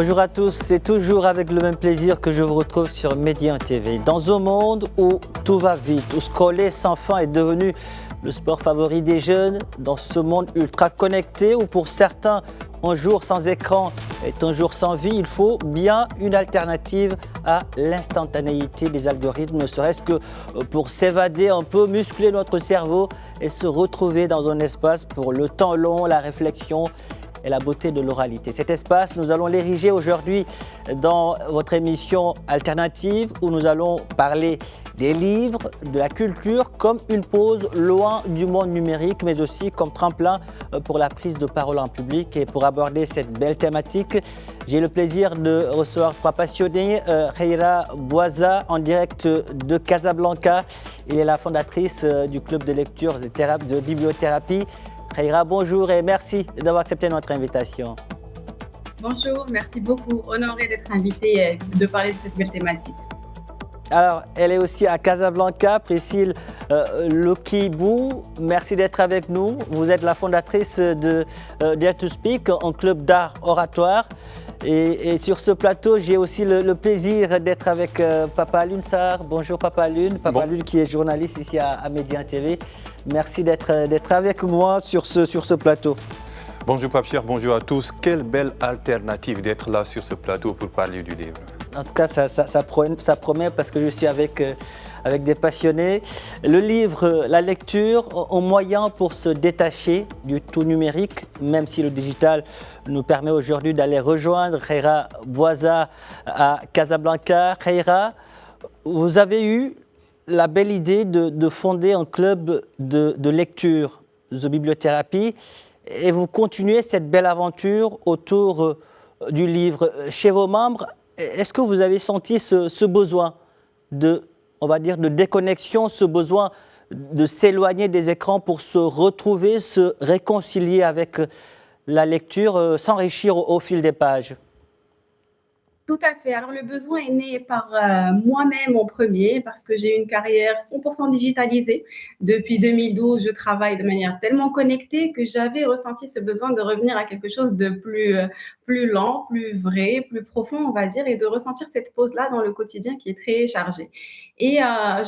Bonjour à tous, c'est toujours avec le même plaisir que je vous retrouve sur Média TV. Dans un monde où tout va vite, où scroller sans fin est devenu le sport favori des jeunes, dans ce monde ultra connecté où pour certains, un jour sans écran est un jour sans vie, il faut bien une alternative à l'instantanéité des algorithmes, ne serait-ce que pour s'évader un peu, muscler notre cerveau et se retrouver dans un espace pour le temps long, la réflexion et la beauté de l'oralité. Cet espace, nous allons l'ériger aujourd'hui dans votre émission alternative où nous allons parler des livres, de la culture comme une pause loin du monde numérique, mais aussi comme tremplin pour la prise de parole en public. Et pour aborder cette belle thématique, j'ai le plaisir de recevoir trois passionnés. Khaira Bouaza, en direct de Casablanca. Elle est la fondatrice du club de lecture de bibliothérapie. Khaira, bonjour et merci d'avoir accepté notre invitation. Bonjour, merci beaucoup. Honorée d'être invitée et de parler de cette belle thématique. Alors, elle est aussi à Casablanca, Priscille Lokibou. Merci d'être avec nous. Vous êtes la fondatrice de Dare to Speak, un club d'art oratoire. Et sur ce plateau, j'ai aussi le plaisir d'être avec Papa Alioune Sarr. Bonjour Papa Alioune. Papa Alioune qui est journaliste ici à Média TV. Merci d'être avec moi sur ce plateau. Bonjour Pape Pierre, bonjour à tous. Quelle belle alternative d'être là sur ce plateau pour parler du livre. En tout cas, ça promet parce que je suis avec des passionnés. Le livre, la lecture, un moyen pour se détacher du tout numérique, même si le digital nous permet aujourd'hui d'aller rejoindre Khaira Bouaza à Casablanca. Khaira, vous avez eu la belle idée de fonder un club de lecture, The Bibliothérapie, et vous continuez cette belle aventure autour du livre. Chez vos membres, est-ce que vous avez senti ce besoin on va dire, de déconnexion, ce besoin de s'éloigner des écrans pour se retrouver, se réconcilier avec la lecture, s'enrichir au fil des pages? Tout à fait. Alors, le besoin est né par moi-même en premier parce que j'ai une carrière 100% digitalisée. Depuis 2012, je travaille de manière tellement connectée que j'avais ressenti ce besoin de revenir à quelque chose de plus lent, plus vrai, plus profond, on va dire, et de ressentir cette pause-là dans le quotidien qui est très chargé. Et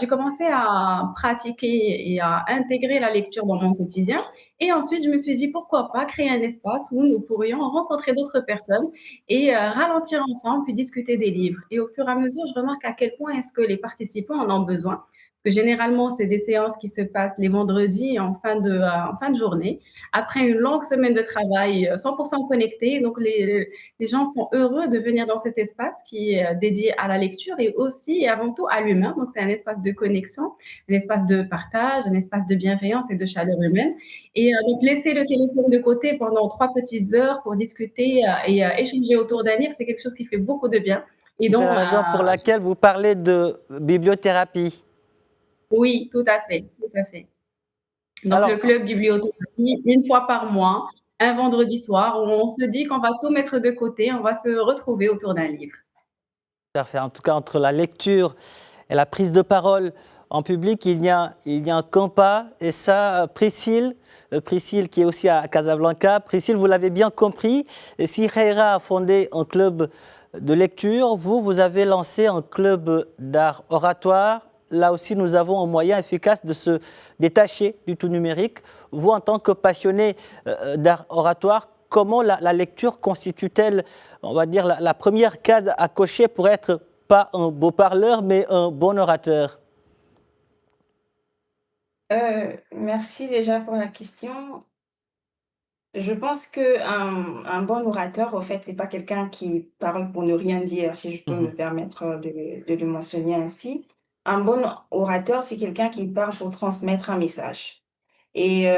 j'ai commencé à pratiquer et à intégrer la lecture dans mon quotidien. Et ensuite, je me suis dit, pourquoi pas créer un espace où nous pourrions rencontrer d'autres personnes et ralentir ensemble, puis discuter des livres. Et au fur et à mesure, je remarque à quel point est-ce que les participants en ont besoin. Parce que généralement, c'est des séances qui se passent les vendredis en fin de journée, après une longue semaine de travail 100% connecté. Donc, les gens sont heureux de venir dans cet espace qui est dédié à la lecture et aussi et avant tout à l'humain. Donc, c'est un espace de connexion, un espace de partage, un espace de bienveillance et de chaleur humaine. Et donc, laisser le téléphone de côté pendant 3 petites heures pour discuter et échanger autour d'un livre, c'est quelque chose qui fait beaucoup de bien. Et C'est donc, la raison pour laquelle vous parlez de bibliothérapie. oui, tout à fait, tout à fait. Donc, Alors, le club bibliothérapie, une fois par mois, un vendredi soir, où on se dit qu'on va tout mettre de côté, on va se retrouver autour d'un livre. parfait. En tout cas, entre la lecture et la prise de parole en public, il y a qu'un pas. Et ça, Priscille qui est aussi à Casablanca, Priscille, vous l'avez bien compris. Et si Khaira a fondé un club de lecture, vous avez lancé un club d'art oratoire. Là aussi, nous avons un moyen efficace de se détacher du tout numérique. Vous, en tant que passionné d'art oratoire, comment la lecture constitue-t-elle, on va dire, la première case à cocher pour être pas un beau parleur, mais un bon orateur? Merci déjà pour la question. Je pense qu'un bon orateur, au fait, c'est pas quelqu'un qui parle pour ne rien dire, si je peux me permettre de le mentionner ainsi. Un bon orateur, c'est quelqu'un qui parle pour transmettre un message. Et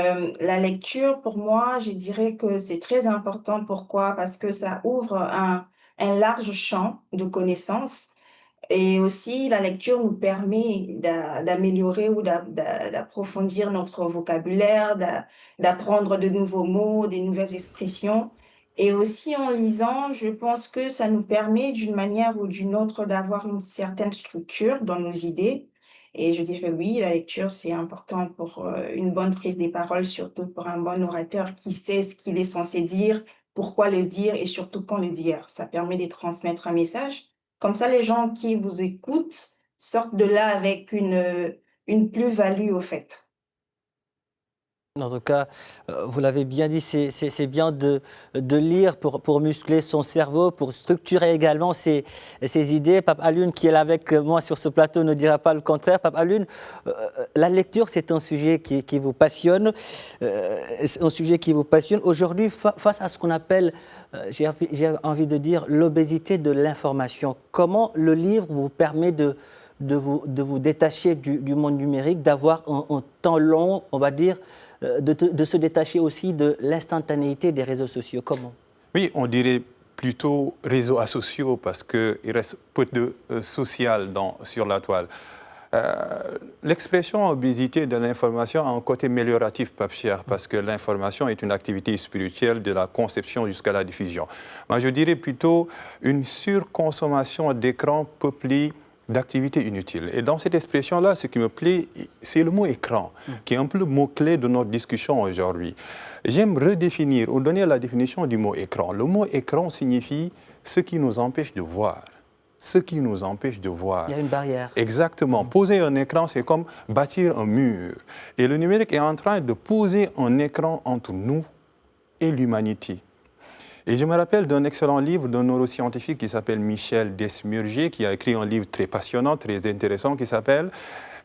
la lecture, pour moi, je dirais que c'est très important. Pourquoi? Parce que ça ouvre un large champ de connaissances et aussi, la lecture nous permet d'améliorer ou d'approfondir notre vocabulaire, d'apprendre de nouveaux mots, des nouvelles expressions. Et aussi, en lisant, je pense que ça nous permet, d'une manière ou d'une autre, d'avoir une certaine structure dans nos idées. Et je dirais oui, la lecture, c'est important pour une bonne prise des paroles, surtout pour un bon orateur qui sait ce qu'il est censé dire, pourquoi le dire et surtout quand le dire. Ça permet de transmettre un message. Comme ça, les gens qui vous écoutent sortent de là avec une plus-value au fait. En tout cas, vous l'avez bien dit, c'est bien de lire pour muscler son cerveau, pour structurer également ses idées. Pape Alioune, qui est là avec moi sur ce plateau, ne dira pas le contraire. Pape Alioune, la lecture, c'est un sujet qui vous passionne. C'est un sujet qui vous passionne. Aujourd'hui, face à ce qu'on appelle, j'ai envie de dire, l'obésité de l'information, comment le livre vous permet de vous détacher du monde numérique, d'avoir un temps long, on va dire, de se détacher aussi de l'instantanéité des réseaux sociaux. Comment? Oui, on dirait plutôt réseaux asociaux parce qu'il reste peu de social sur la toile. L'expression obésité de l'information a un côté amélioratif, Pape Cheikh, parce que l'information est une activité spirituelle de la conception jusqu'à la diffusion. Moi, je dirais plutôt une surconsommation d'écran peuplé d'activités inutiles. Et dans cette expression-là, ce qui me plaît, c'est le mot écran, qui est un peu le mot-clé de notre discussion aujourd'hui. J'aime redéfinir ou donner la définition du mot écran. Le mot écran signifie ce qui nous empêche de voir. Ce qui nous empêche de voir. Il y a une barrière. Exactement. Poser un écran, c'est comme bâtir un mur. Et le numérique est en train de poser un écran entre nous et l'humanité. Et je me rappelle d'un excellent livre d'un neuroscientifique qui s'appelle Michel Desmurger, qui a écrit un livre très passionnant, très intéressant, qui s'appelle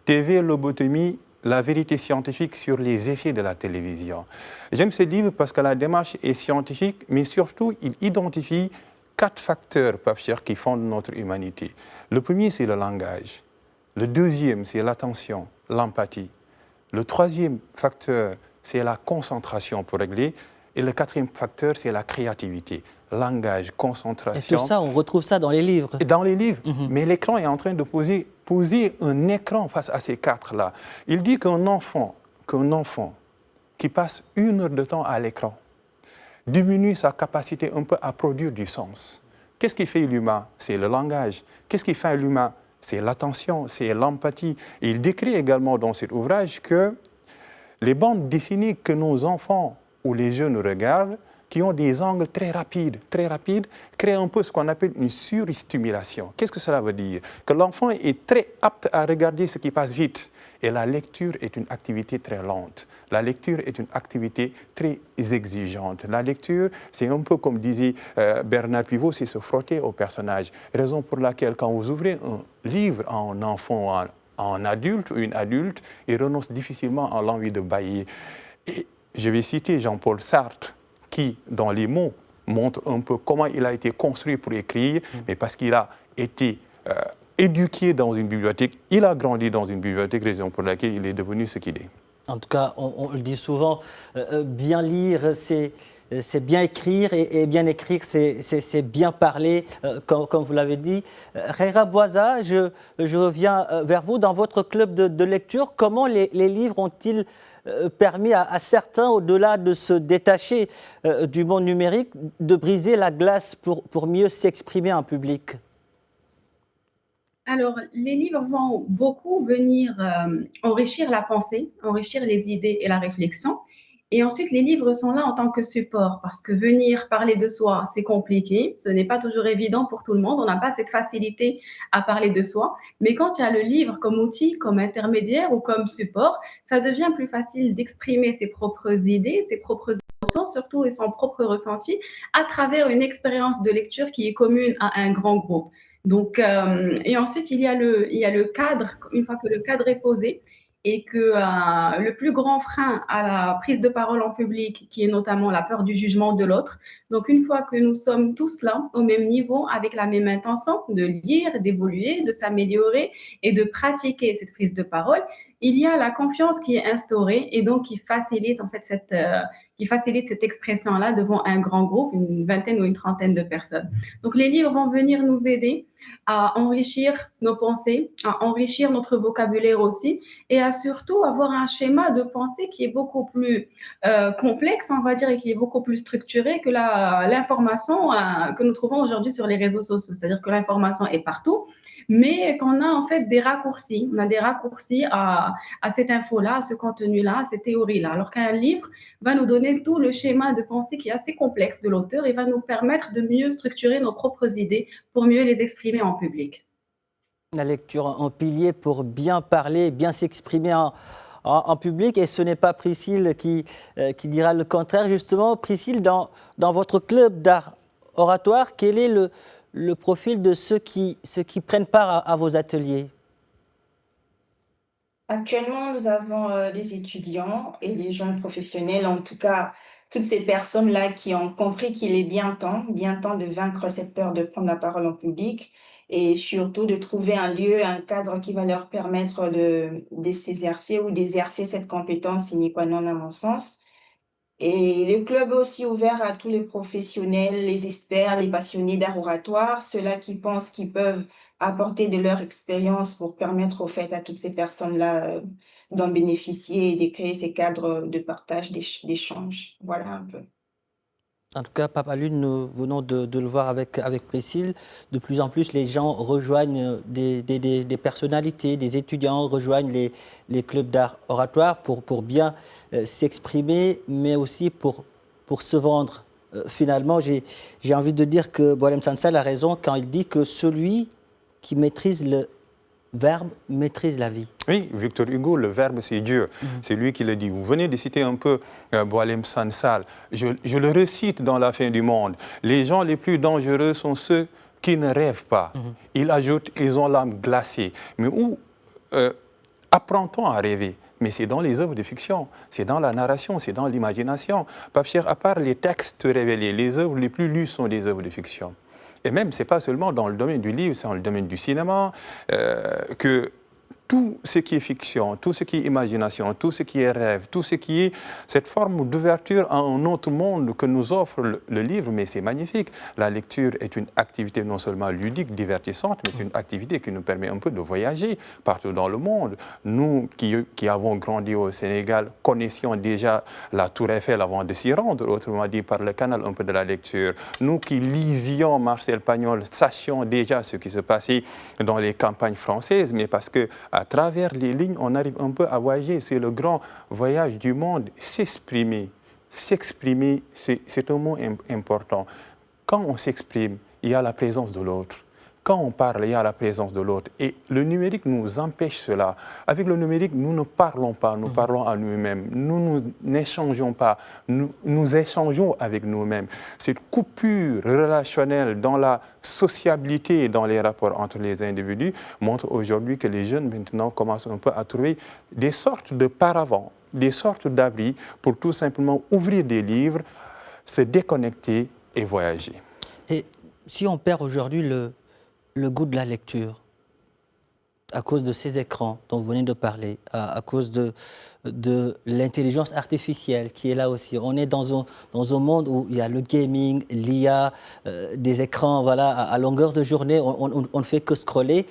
TV Lobotomie, la vérité scientifique sur les effets de la télévision. J'aime ce livre parce que la démarche est scientifique, mais surtout, il identifie 4 facteurs, Pape Cheikh, qui fondent notre humanité. Le premier, c'est le langage. Le deuxième, c'est l'attention, l'empathie. Le troisième facteur, c'est la concentration pour régler. Et le quatrième facteur, c'est la créativité, langage, concentration. Et tout ça, on retrouve ça dans les livres. Dans les livres. Mais l'écran est en train de poser un écran face à ces 4-là. Il dit qu'un enfant qui passe 1 heure de temps à l'écran diminue sa capacité un peu à produire du sens. Qu'est-ce qui fait l'humain? C'est le langage. Qu'est-ce qui fait l'humain? C'est l'attention, c'est l'empathie. Et il décrit également dans cet ouvrage que les bandes dessinées que nos enfants ou les jeunes regardent, qui ont des angles très rapides, créent un peu ce qu'on appelle une surstimulation. Qu'est-ce que cela veut dire? Que l'enfant est très apte à regarder ce qui passe vite. Et la lecture est une activité très lente. La lecture est une activité très exigeante. La lecture, c'est un peu comme disait Bernard Pivot, c'est se frotter au personnage. Raison pour laquelle, quand vous ouvrez un livre à un enfant ou à un adulte ou une adulte, il renonce difficilement à l'envie de bâiller. Et je vais citer Jean-Paul Sartre, qui, dans les mots, montre un peu comment il a été construit pour écrire, mais parce qu'il a été éduqué dans une bibliothèque, il a grandi dans une bibliothèque, raison pour laquelle il est devenu ce qu'il est. En tout cas, on le dit souvent, bien lire, c'est bien écrire, et bien écrire, c'est bien parler, comme vous l'avez dit. Reira Bouaza, je reviens vers vous. Dans votre club de lecture, comment les livres ont-ils permis à certains, au-delà de se détacher du monde numérique, de briser la glace pour mieux s'exprimer en public? Alors, les livres vont beaucoup venir enrichir la pensée, enrichir les idées et la réflexion. Et ensuite, les livres sont là en tant que support parce que venir parler de soi, c'est compliqué. Ce n'est pas toujours évident pour tout le monde. On n'a pas cette facilité à parler de soi. Mais quand il y a le livre comme outil, comme intermédiaire ou comme support, ça devient plus facile d'exprimer ses propres idées, ses propres émotions, surtout et son propre ressenti, à travers une expérience de lecture qui est commune à un grand groupe. Donc, et ensuite, il y a le cadre. Une fois que le cadre est posé, et que le plus grand frein à la prise de parole en public, qui est notamment la peur du jugement de l'autre. Donc, une fois que nous sommes tous là, au même niveau, avec la même intention de lire, d'évoluer, de s'améliorer et de pratiquer cette prise de parole, il y a la confiance qui est instaurée et donc qui facilite en fait cette expression-là devant un grand groupe, une vingtaine ou une trentaine de personnes. Donc, les livres vont venir nous aider à enrichir nos pensées, à enrichir notre vocabulaire aussi, et à surtout avoir un schéma de pensée qui est beaucoup plus complexe, on va dire, et qui est beaucoup plus structuré que l'information que nous trouvons aujourd'hui sur les réseaux sociaux. C'est-à-dire que l'information est partout, mais qu'on a en fait des raccourcis. On a des raccourcis à cette info-là, à ce contenu-là, à cette théorie-là. Alors qu'un livre va nous donner tout le schéma de pensée qui est assez complexe de l'auteur et va nous permettre de mieux structurer nos propres idées pour mieux les exprimer en public. La lecture en pilier pour bien parler, bien s'exprimer en public. Et ce n'est pas Priscille qui dira le contraire. Justement, Priscille, dans votre club d'art oratoire, quel est le profil de ceux qui prennent part à vos ateliers? Actuellement, nous avons les étudiants et les jeunes professionnels, en tout cas, toutes ces personnes-là qui ont compris qu'il est bien temps de vaincre cette peur de prendre la parole en public et surtout de trouver un lieu, un cadre qui va leur permettre de s'exercer ou d'exercer cette compétence sine qua non à mon sens. Et le club est aussi ouvert à tous les professionnels, les experts, les passionnés d'art oratoire, ceux-là qui pensent qu'ils peuvent apporter de leur expérience pour permettre au fait à toutes ces personnes-là d'en bénéficier et de créer ces cadres de partage, d'échange. Voilà un peu. En tout cas, Papa Lune, nous venons de le voir avec Priscille. De plus en plus, les gens rejoignent des personnalités, des étudiants rejoignent les clubs d'art oratoire pour bien s'exprimer, mais aussi pour se vendre. Finalement, j'ai envie de dire que Boualem Sansal a raison quand il dit que celui qui maîtrise le verbe maîtrise la vie. Oui, Victor Hugo, le verbe, c'est Dieu. C'est lui qui le dit. Vous venez de citer un peu Boualem Sansal. Je le recite dans La fin du monde. Les gens les plus dangereux sont ceux qui ne rêvent pas. Il ajoute, ils ont l'âme glacée. Mais où apprend-on à rêver? Mais c'est dans les œuvres de fiction, c'est dans la narration, c'est dans l'imagination. Pape Cheikh, à part les textes révélés, les œuvres les plus lues sont des œuvres de fiction. Et même, ce n'est pas seulement dans le domaine du livre, c'est dans le domaine du cinéma que tout ce qui est fiction, tout ce qui est imagination, tout ce qui est rêve, tout ce qui est cette forme d'ouverture à un autre monde que nous offre le livre, mais c'est magnifique. La lecture est une activité non seulement ludique, divertissante, mais c'est une activité qui nous permet un peu de voyager partout dans le monde. Nous qui avons grandi au Sénégal, connaissions déjà la Tour Eiffel avant de s'y rendre, autrement dit par le canal un peu de la lecture. Nous qui lisions Marcel Pagnol, sachions déjà ce qui se passait dans les campagnes françaises, mais parce que à travers les lignes, on arrive un peu à voyager. C'est le grand voyage du monde. S'exprimer, c'est un mot important. Quand on s'exprime, il y a la présence de l'autre. Quand on parle, il y a la présence de l'autre. Et le numérique nous empêche cela. Avec le numérique, nous ne parlons pas, nous parlons à nous-mêmes. Nous n'échangeons pas, nous échangeons avec nous-mêmes. Cette coupure relationnelle dans la sociabilité et dans les rapports entre les individus montre aujourd'hui que les jeunes maintenant commencent un peu à trouver des sortes de paravents, des sortes d'abris pour tout simplement ouvrir des livres, se déconnecter et voyager. Et si on perd aujourd'hui le goût de la lecture, à cause de ces écrans dont vous venez de parler, à cause de l'intelligence artificielle qui est là aussi. On est dans un monde où il y a le gaming, l'IA, des écrans voilà, à longueur de journée, on ne fait que scroller.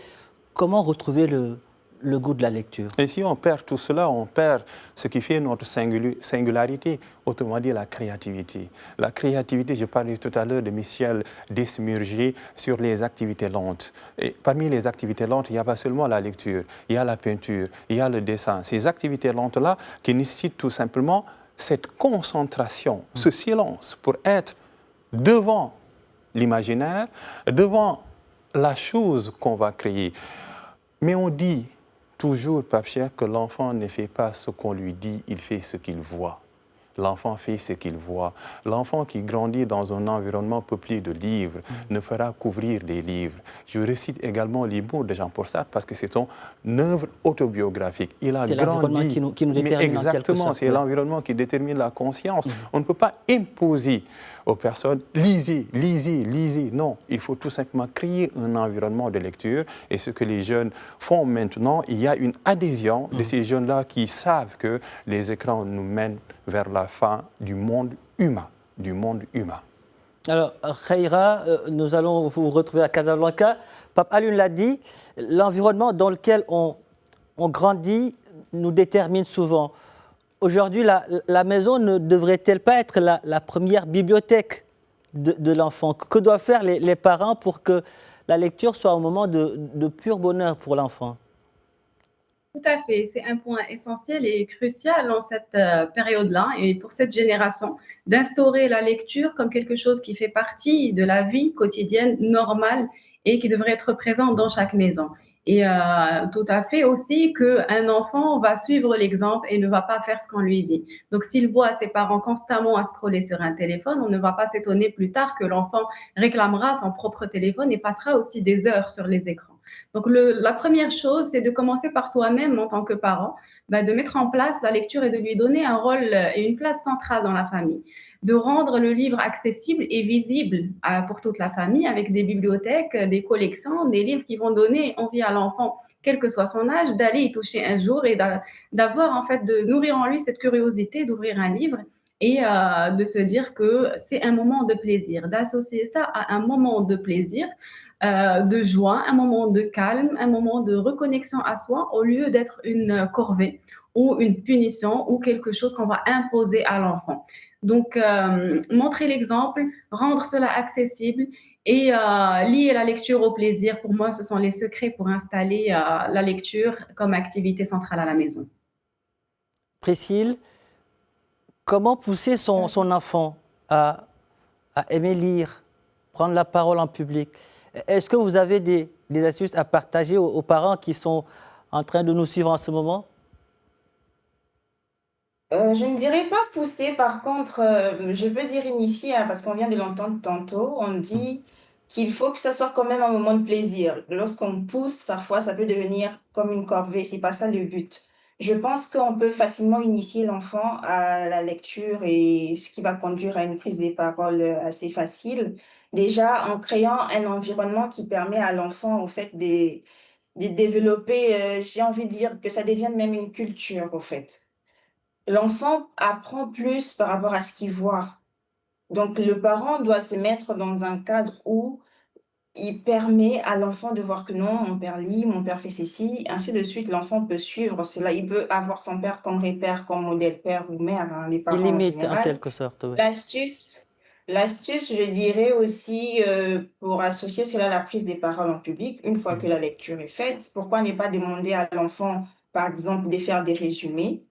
Comment retrouver le goût de la lecture? Et si on perd tout cela, on perd ce qui fait notre singularité, autrement dit la créativité. La créativité, je parlais tout à l'heure de Michel Desmurger sur les activités lentes. Et parmi les activités lentes, il n'y a pas seulement la lecture, il y a la peinture, il y a le dessin. Ces activités lentes-là qui nécessitent tout simplement cette concentration, ce silence pour être devant l'imaginaire, devant la chose qu'on va créer. Mais on dit toujours, Pape Cheikh, que l'enfant ne fait pas ce qu'on lui dit, il fait ce qu'il voit. L'enfant fait ce qu'il voit. L'enfant qui grandit dans un environnement peuplé de livres ne fera qu'ouvrir des livres. Je recite également les mots de Jean-Paul Sartre parce que c'est son œuvre autobiographique. Il a grandi. Qui nous détermine. Exactement, c'est l'environnement qui détermine la conscience. On ne peut pas imposer aux personnes, lisez, lisez, lisez. Non, il faut tout simplement créer un environnement de lecture. Et ce que les jeunes font maintenant, il y a une adhésion de ces jeunes-là qui savent que les écrans nous mènent vers la fin du monde humain. Alors, Khaïra, nous allons vous retrouver à Casablanca. Pape Alioune l'a dit, l'environnement dans lequel on grandit nous détermine souvent. Aujourd'hui, la maison ne devrait-elle pas être la première bibliothèque de l'enfant? Que doivent faire les parents pour que la lecture soit un moment de pur bonheur pour l'enfant. Tout à fait, c'est un point essentiel et crucial en cette période-là et pour cette génération, d'instaurer la lecture comme quelque chose qui fait partie de la vie quotidienne normale et qui devrait être présent dans chaque maison. Et tout à fait aussi qu'un enfant va suivre l'exemple et ne va pas faire ce qu'on lui dit. Donc, s'il voit ses parents constamment à scroller sur un téléphone, on ne va pas s'étonner plus tard que l'enfant réclamera son propre téléphone et passera aussi des heures sur les écrans. Donc, la première chose, c'est de commencer par soi-même en tant que parent, de mettre en place la lecture et de lui donner un rôle et une place centrale dans la famille, de rendre le livre accessible et visible pour toute la famille avec des bibliothèques, des collections, des livres qui vont donner envie à l'enfant, quel que soit son âge, d'aller y toucher un jour et d'avoir en fait, de nourrir en lui cette curiosité d'ouvrir un livre et de se dire que c'est un moment de plaisir, d'associer ça à un moment de plaisir, de joie, un moment de calme, un moment de reconnexion à soi au lieu d'être une corvée ou une punition ou quelque chose qu'on va imposer à l'enfant. Donc, montrer l'exemple, rendre cela accessible et lier la lecture au plaisir, pour moi, ce sont les secrets pour installer la lecture comme activité centrale à la maison. Priscille, comment pousser son enfant à aimer lire, prendre la parole en public? Est-ce que vous avez des astuces à partager aux parents qui sont en train de nous suivre en ce moment? Je ne dirais pas pousser, par contre, je peux dire initier, hein, parce qu'on vient de l'entendre tantôt. On dit qu'il faut que ça soit quand même un moment de plaisir. Lorsqu'on pousse, parfois, ça peut devenir comme une corvée. C'est pas ça le but. Je pense qu'on peut facilement initier l'enfant à la lecture et ce qui va conduire à une prise des paroles assez facile. Déjà, en créant un environnement qui permet à l'enfant, au fait, de développer, j'ai envie de dire que ça devienne même une culture, au fait. L'enfant apprend plus par rapport à ce qu'il voit. Donc, le parent doit se mettre dans un cadre où il permet à l'enfant de voir que non, mon père lit, mon père fait ceci, ainsi de suite. L'enfant peut suivre cela. Il peut avoir son père comme repère, comme modèle père ou mère, hein, les Il parents en limite en général. quelque sorte, oui. L'astuce, l'astuce, je dirais aussi, pour associer cela à la prise des paroles en public, une fois que la lecture est faite, pourquoi ne pas demander à l'enfant, par exemple, de faire des résumés,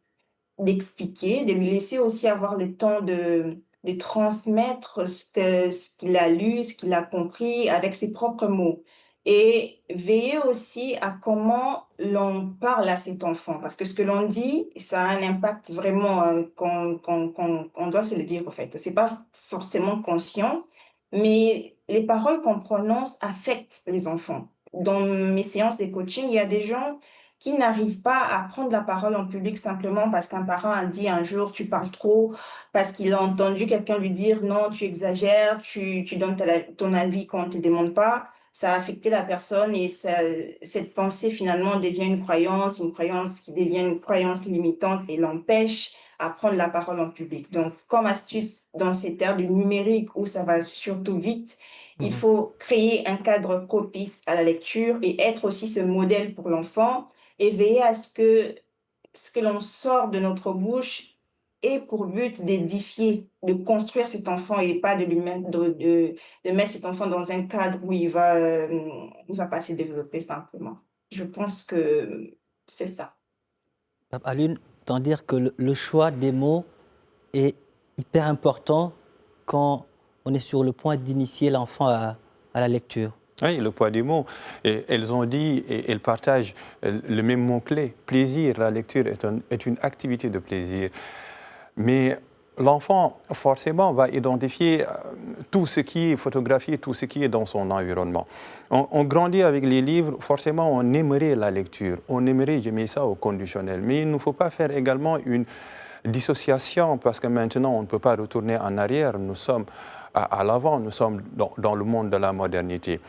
d'expliquer, de lui laisser aussi avoir le temps de transmettre ce qu'il a lu, ce qu'il a compris avec ses propres mots. Et veiller aussi à comment l'on parle à cet enfant, parce que ce que l'on dit, ça a un impact vraiment qu'on doit se le dire, en fait. C'est pas forcément conscient, mais les paroles qu'on prononce affectent les enfants. Dans mes séances de coaching, il y a des gens qui n'arrivent pas à prendre la parole en public simplement parce qu'un parent a dit un jour tu parles trop, parce qu'il a entendu quelqu'un lui dire non, tu exagères, tu donnes ton avis quand on ne te demande pas. Ça a affecté la personne et cette pensée finalement devient une croyance qui devient une croyance limitante et l'empêche à prendre la parole en public. Donc, comme astuce dans cette ère du numérique où ça va surtout vite, il faut créer un cadre propice à la lecture et être aussi ce modèle pour l'enfant et veiller à ce que l'on sort de notre bouche ait pour but d'édifier, de construire cet enfant et pas de lui mettre, de mettre cet enfant dans un cadre où il va pas se développer simplement. Je pense que c'est ça. Alune, autant dire que le choix des mots est hyper important quand on est sur le point d'initier l'enfant à la lecture. Oui, le poids des mots. Et elles ont dit et elles partagent le même mot-clé. Plaisir, la lecture est une activité de plaisir. Mais l'enfant, forcément, va identifier tout ce qui est photographié, tout ce qui est dans son environnement. On grandit avec les livres, forcément, on aimerait la lecture. On aimerait, je mets ça au conditionnel. Mais il ne faut pas faire également une dissociation parce que maintenant, on ne peut pas retourner en arrière. Nous sommes à l'avant, nous sommes dans le monde de la modernité.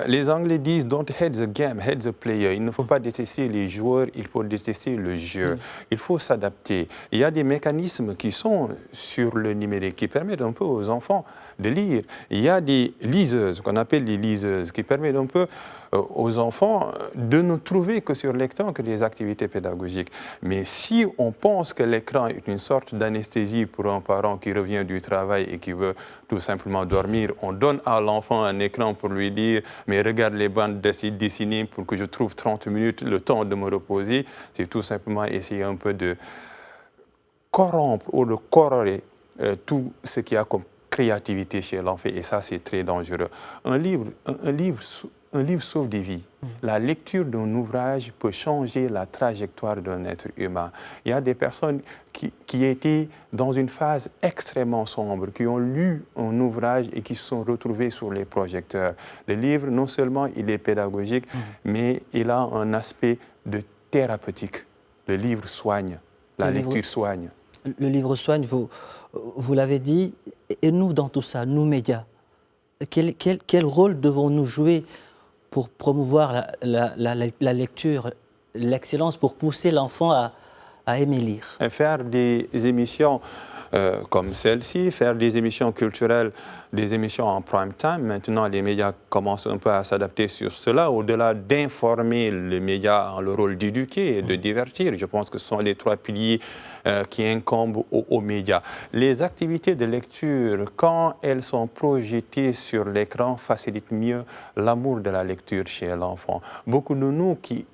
Les Anglais disent « don't hate the game, hate the player ». Il ne faut pas détester les joueurs, il faut détester le jeu. Il faut s'adapter. Il y a des mécanismes qui sont sur le numérique qui permettent un peu aux enfants de lire. Il y a des liseuses, qu'on appelle les liseuses, qui permettent un peu aux enfants de ne trouver que sur l'écran que des activités pédagogiques. Mais si on pense que l'écran est une sorte d'anesthésie pour un parent qui revient du travail et qui veut tout simplement dormir. On donne à l'enfant un écran pour lui dire « mais regarde les bandes dessinées pour que je trouve 30 minutes le temps de me reposer ». C'est tout simplement essayer un peu de corrompre ou de cororer tout ce qu'il y a comme créativité chez l'enfant, et ça, c'est très dangereux. Un livre sauve des vies. La lecture d'un ouvrage peut changer la trajectoire d'un être humain. Il y a des personnes qui étaient dans une phase extrêmement sombre, qui ont lu un ouvrage et qui se sont retrouvés sur les projecteurs. Le livre, non seulement il est pédagogique, mais il a un aspect de thérapeutique. Le livre soigne, la lecture soigne. Le livre soigne, vous l'avez dit, et nous dans tout ça, nous médias, quel rôle devons-nous jouer pour promouvoir la lecture, l'excellence, pour pousser l'enfant à aimer lire? Faire des émissions comme celle-ci, faire des émissions culturelles, des émissions en prime time. Maintenant, les médias commencent un peu à s'adapter sur cela, au-delà d'informer les médias en le rôle d'éduquer et de divertir. Je pense que ce sont les trois piliers qui incombent aux médias. Les activités de lecture, quand elles sont projetées sur l'écran, facilitent mieux l'amour de la lecture chez l'enfant. Beaucoup de nous qui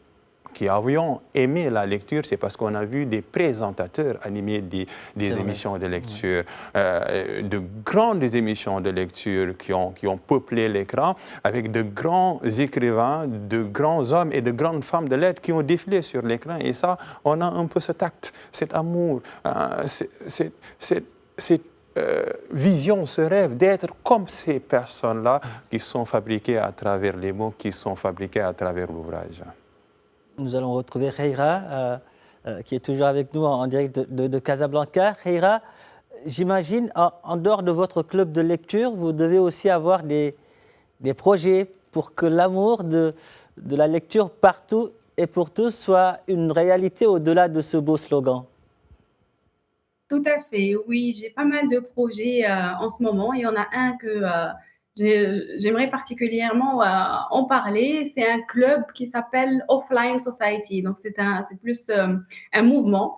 avions aimé la lecture, c'est parce qu'on a vu des présentateurs animer des émissions de lecture, de grandes émissions de lecture qui ont peuplé l'écran avec de grands écrivains, de grands hommes et de grandes femmes de lettres qui ont défilé sur l'écran. Et ça, on a un peu cet acte, cet amour, cette vision, ce rêve d'être comme ces personnes-là qui sont fabriquées à travers les mots, qui sont fabriquées à travers l'ouvrage. Nous allons retrouver Reira, qui est toujours avec nous en direct de Casablanca. Reira, j'imagine, en dehors de votre club de lecture, vous devez aussi avoir des projets pour que l'amour de la lecture partout et pour tous soit une réalité au-delà de ce beau slogan. Tout à fait, oui, j'ai pas mal de projets en ce moment. Il y en a un que j'aimerais particulièrement en parler. C'est un club qui s'appelle Offline Society. Donc, c'est plus un mouvement,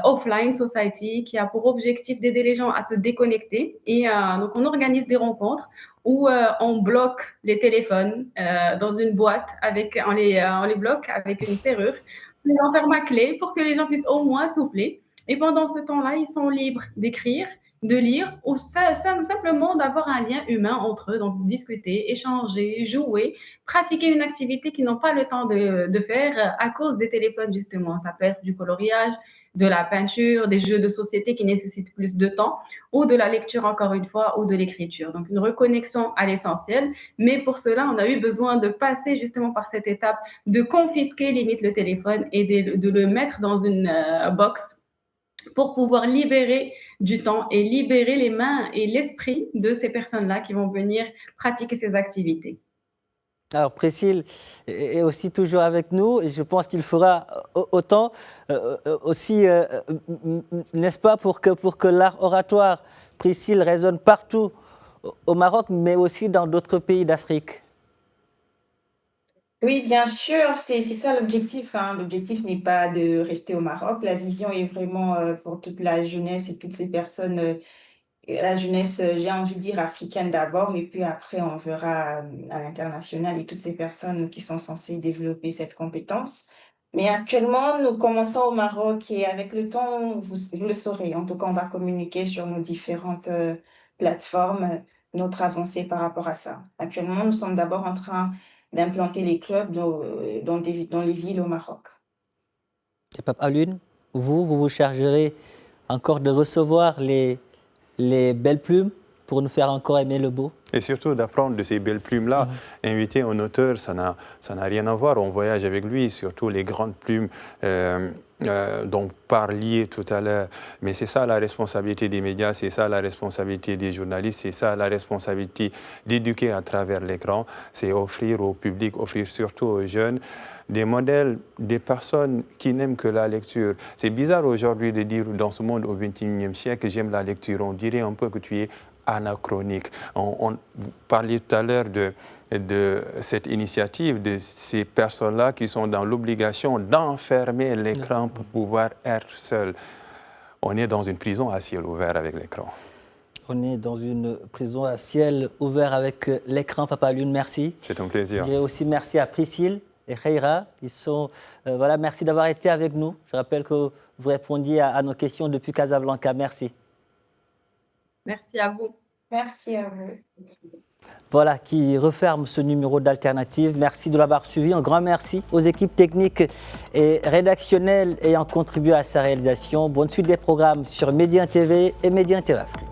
Offline Society, qui a pour objectif d'aider les gens à se déconnecter. Et donc, on organise des rencontres où on bloque les téléphones dans une boîte, on les bloque avec une serrure. On les enferme à clé pour que les gens puissent au moins souffler. Et pendant ce temps-là, ils sont libres d'écrire, de lire ou simplement d'avoir un lien humain entre eux, donc discuter, échanger, jouer, pratiquer une activité qu'ils n'ont pas le temps de faire à cause des téléphones, justement. Ça peut être du coloriage, de la peinture, des jeux de société qui nécessitent plus de temps, ou de la lecture, encore une fois, ou de l'écriture. Donc, une reconnexion à l'essentiel. Mais pour cela, on a eu besoin de passer justement par cette étape de confisquer limite le téléphone et de le mettre dans une box pour pouvoir libérer du temps et libérer les mains et l'esprit de ces personnes-là qui vont venir pratiquer ces activités. Alors, Priscille est aussi toujours avec nous et je pense qu'il fera autant aussi, n'est-ce pas, pour que l'art oratoire, Priscille, résonne partout au Maroc, mais aussi dans d'autres pays d'Afrique. Oui, bien sûr, c'est ça l'objectif, hein. L'objectif n'est pas de rester au Maroc. La vision est vraiment pour toute la jeunesse et toutes ces personnes, la jeunesse, j'ai envie de dire africaine d'abord, et puis après on verra à l'international et toutes ces personnes qui sont censées développer cette compétence. Mais actuellement, nous commençons au Maroc et avec le temps, vous le saurez. En tout cas, on va communiquer sur nos différentes plateformes, notre avancée par rapport à ça. Actuellement, nous sommes d'abord en train d'implanter les clubs dans les villes au Maroc. Et Pape Alioune, vous chargerez encore de recevoir les belles plumes pour nous faire encore aimer le beau. Et surtout d'apprendre de ces belles plumes-là. Inviter un auteur, ça n'a rien à voir. On voyage avec lui, surtout les grandes plumes dont vous parliez tout à l'heure. Mais c'est ça la responsabilité des médias, c'est ça la responsabilité des journalistes, c'est ça la responsabilité d'éduquer à travers l'écran. C'est offrir au public, offrir surtout aux jeunes, des modèles, des personnes qui n'aiment que la lecture. C'est bizarre aujourd'hui de dire dans ce monde au XXIe siècle, j'aime la lecture. On dirait un peu que tu es anachronique. On parlait tout à l'heure de cette initiative, de ces personnes-là qui sont dans l'obligation d'enfermer l'écran pour pouvoir être seuls. On est dans une prison à ciel ouvert avec l'écran. On est dans une prison à ciel ouvert avec l'écran. Papa Lune, merci. C'est un plaisir. Je dirais aussi merci à Priscille et Khaira. Voilà, merci d'avoir été avec nous. Je rappelle que vous répondiez à nos questions depuis Casablanca. Merci. Merci à vous. Merci à vous. Voilà qui referme ce numéro d'Alternative. Merci de l'avoir suivi. Un grand merci aux équipes techniques et rédactionnelles ayant contribué à sa réalisation. Bonne suite des programmes sur Média TV et Média TV Afrique.